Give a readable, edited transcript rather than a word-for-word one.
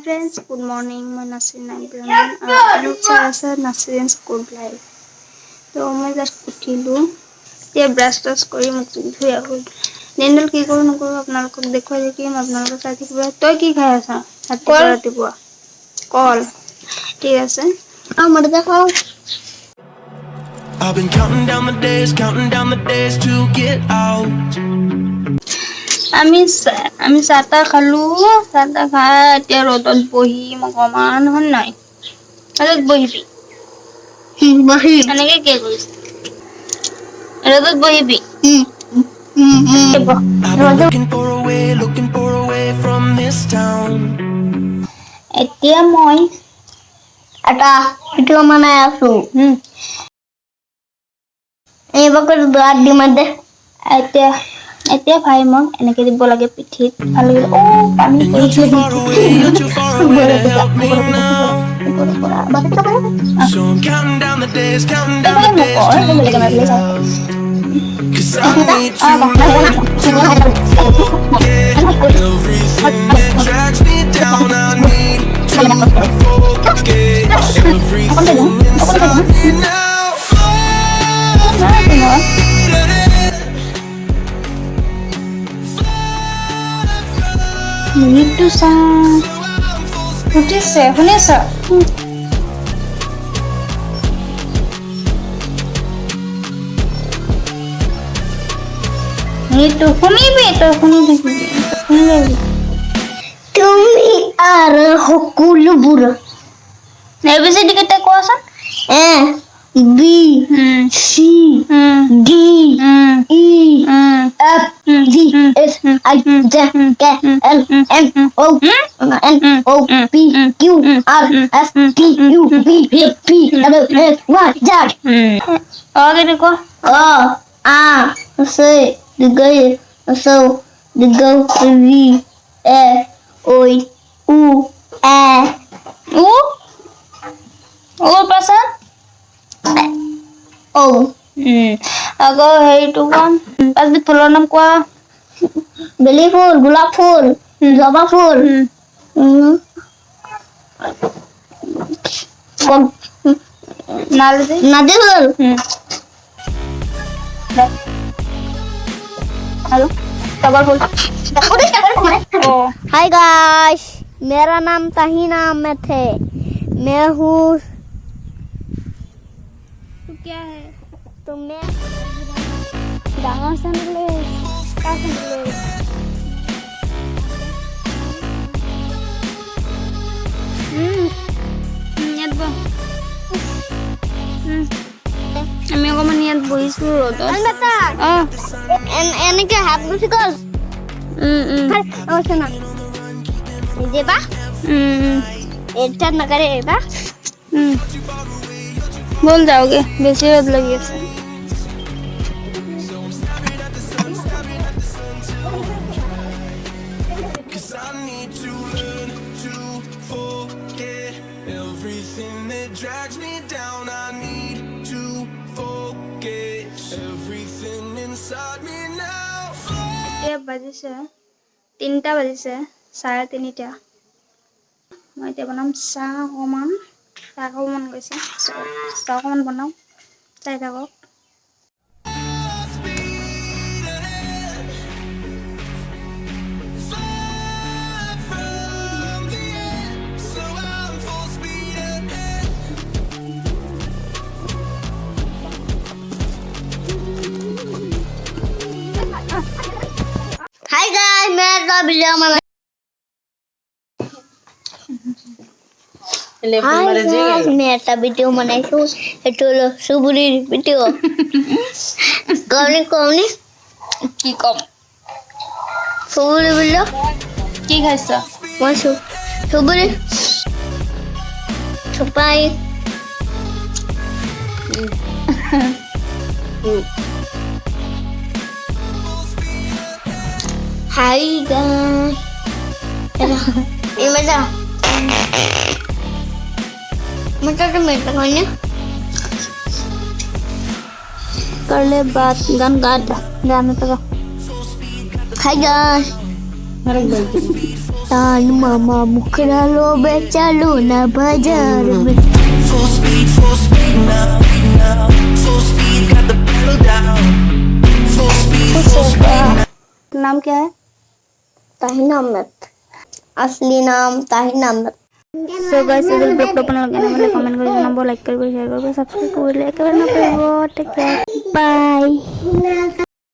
friends, good morning. My Nasrin I'm Nasrin school life. তো মই just উঠিলোঁ এতিয়া ব্ৰাছ ট্ৰাছ কৰি মোক ধুই আহোঁ দিনডাল কি কৰোঁ নকৰোঁ আপোনালোকক দেখুৱাই থাকিম আপোনালোকে চাই থাকিব তই কি খাই আছা ৰাতিপুৱা কল ঠিক আছে মই দেখাওঁ I've been counting down the days to get out. আমি চাহ খালোঁ চাহ খাই এতিয়া ৰ'দত বহিম অকণমান হয় নাই ৰ'দত বহিবি এনেকৈ কি কৰিছে ৰ'দত বহিবি I've been looking for a way from this town. এতিয়া মই এটা ভিডিঅ' বনাই আছোঁ এইবাৰ দুৱাত দিম দে এতিয়া ভাই মই এনেকে দিব লাগে পিঠিত ভাল লাগে পানী পৰিছে So I'm counting down the days to get out. 'Cause I need to learn to forget everything that drags me down. I need to forget everything inside me now. মিনিটটো চা উঠিছে শুনিছ মিনিটটো শুনিবি তই শুনি থাকিবি তুমি আৰু সকলোবোৰ এবিচিডি কেইটা কোৱাচোন A B C D E F G H I J K L M O N O P Q R S T U V P double X Y Z আগে দেখো আ সে দিগই সো দিগৌ ভি এ ওই উ এ ও পাছত আকৌ হেৰিটো কম পাঁচবিধ ফুলৰ নাম কোৱা বেলি ফুল গোলাপ ফুল জবা ফুল নাৰ্জী ফুল हेलो कबर फूल हाय गाइस मेरा नाम तहीना में थे मैं हूँ तू क्या है तो मैं डांगा संगले का संगले याद बा আমি অকমান ইয়াত বহিছো ৰ'দত এনেকে হাত গুছি গল দেবা এটা নকৰে বা বল যাওগে বেছি ৰ'দ লাগি আছে Everything that drags me down, I need to forget everything inside me now. এতিয়া বাজিছে 3টা বাজিছে 3:30 মই এতিয়া বনাম চাহ অকমান গৈছে চাহ অকমান বনাও চাই থাকক Hi guys, मेरा वीडियो में मेरा वीडियो बनाइছো এটো হলো সুবুরির ভিডিও কোনি কি কম সুবুরি বললো কি খাইছো মাছু সুবুরি ছপাই Hi guys. Ini macam. Macam kanya. कर ले बात गान गाना तो Hi guys. तान मामा मुखरा लो बेचालो ना बाजार में full speed now. Full speed, got the pedal down. Full speed now. नाम क्या है? ताहिन अहमद असली नाम ताहिन अहमद সো গাইস এই ব্লগটা আপনারা কেমন লাগলে কমেন্ট করে জানাবো লাইক করবে শেয়ার করবে সাবস্ক্রাইব করলে একেবারে না পারবো টেক কেয়ার বাই